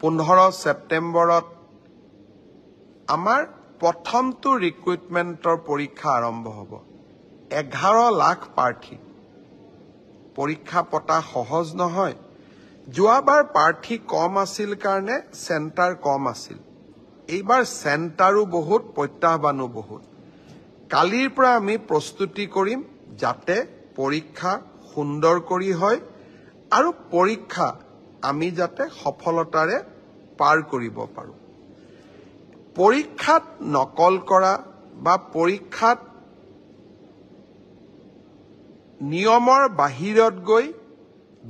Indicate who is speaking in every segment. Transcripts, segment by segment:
Speaker 1: 15 সেপ্টেম্বৰত আমাৰ প্ৰথমটো ৰিক্ৰুটমেণ্টৰ পৰীক্ষা আৰম্ভ হ'ব 11 লাখ প্ৰাৰ্থী পৰীক্ষা পতা সহজ নহয় যোৱাবাৰ প্ৰাৰ্থী কম আছিল কাৰণে সেন্টাৰ কম আছিল এইবাৰ সেন্টাৰো বহুত প্ৰত্যাহ্বানো বহুত কালিৰ পৰা আমি প্ৰস্তুতি কৰিম যাতে পৰীক্ষা সুন্দৰ কৰি হয় আৰু পৰীক্ষা আমি যাতে সফলতাৰে পাৰ কৰিব পাৰো পৰীক্ষাত নকল কৰা বা পৰীক্ষাত নিয়মৰ বাহিৰত গৈ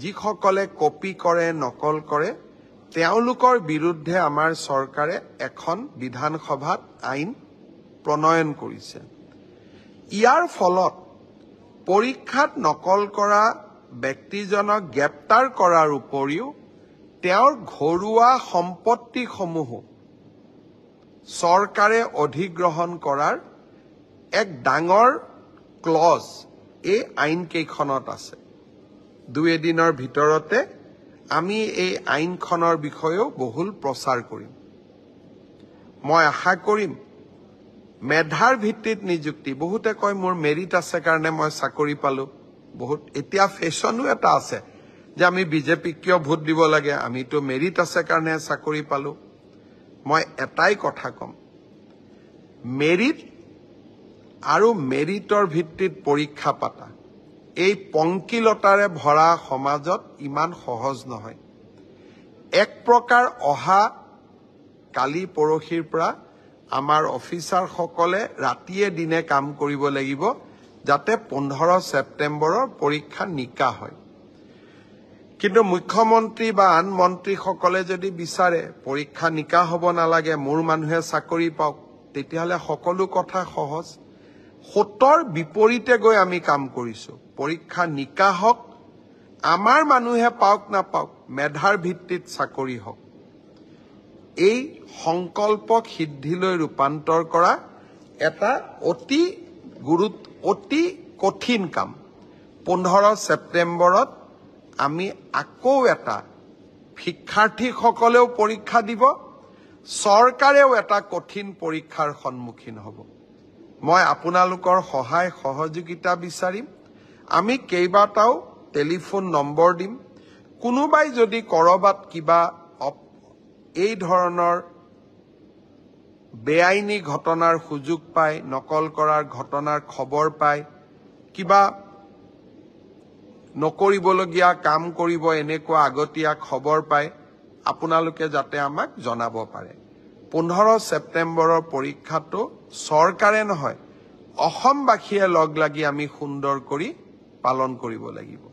Speaker 1: যিসকলে কপি কৰে নকল কৰে তেওঁলোকৰ বিৰুদ্ধে আমাৰ চৰকাৰে এখন বিধানসভাত আইন প্ৰণয়ন কৰিছে ইয়াৰ ফলত পৰীক্ষাত নকল কৰা ব্যক্তিজনক গ্ৰেপ্তাৰ কৰাৰ উপৰিও তেওঁৰ ঘৰুৱা সম্পত্তিসমূহ চৰকাৰে অধিগ্ৰহণ কৰাৰ এক ডাঙৰ ক্লজ এই আইন কেইখনত আছে 2 দিনৰ ভিতৰতে আমি এই আইনখনৰ বিষয়েও বহুল প্ৰচাৰ কৰিম মই আশা কৰিম মেধাৰ ভিত্তিত নিযুক্তি বহুতে কয় মোৰ মেৰিট আছে কাৰণে মই চাকৰি পালো বহুত এতিয়া ফেশনো এটা আছে যে আমি বিজেপি কিয় ভোট দিব লাগে আমিতো মেৰিট আছে কাৰণে চাকৰি পালো মই এটাই কথা কম মেৰিট আৰু মেৰিটৰ ভিত্তিত পৰীক্ষা পাতা এই পংকিলতাৰে ভৰা সমাজত ইমান সহজ নহয় এক প্ৰকাৰ অহা কালি পৰহিৰ পৰা আমাৰ অফিচাৰ সকলে ৰাতিয়ে দিনে কাম কৰিব লাগিব যাতে 15 সেপ্টেম্বৰৰ পৰীক্ষা নিকা হয় কিন্তু মুখ্যমন্ত্ৰী বা আন মন্ত্ৰী সকলে যদি বিচাৰে পৰীক্ষা নিকা হ'ব নালাগে মোৰ মানুহে চাকৰি পাওক তেতিয়াহলে সকলো কথা সহজ হতৰ বিপৰীতে গৈ আমি কাম কৰিছো পৰীক্ষা নিকা হওক আমাৰ মানুহে পাওক না পাওক মেধাৰ ভিত্তিত চাকৰি হওক এই সংকল্পক সিদ্ধিলৈ ৰূপান্তৰ কৰা এটা অতি কঠিন কাম 15 সেপ্টেম্বৰত আমি আকৌ এটা শিক্ষাৰ্থীসকলেও পৰীক্ষা দিব চৰকাৰেও এটা কঠিন পৰীক্ষাৰ সন্মুখীন হ'ব মই আপোনালোকৰ সহায় সহযোগিতা বিচাৰিম আমি কেইবাটাও টেলিফোন নম্বৰ দিম কোনোবাই যদি কৰবাত কিবা এই ধৰণৰ বেআইনী ঘটনাৰ সুযোগ পায় নকল কৰাৰ ঘটনাৰ খবৰ পায় কিবা নকৰিবলগীয়া কাম কৰিব এনেকুৱা আগতীয়া খবৰ পায় আপোনালোকে যাতে আমাক জনাব পাৰে 15 সেপ্টেম্বৰৰ পৰীক্ষাটো চৰকাৰে নহয় অসমবাসীয়ে লগ লাগি আমি সুন্দৰ কৰি পালন কৰিব লাগিব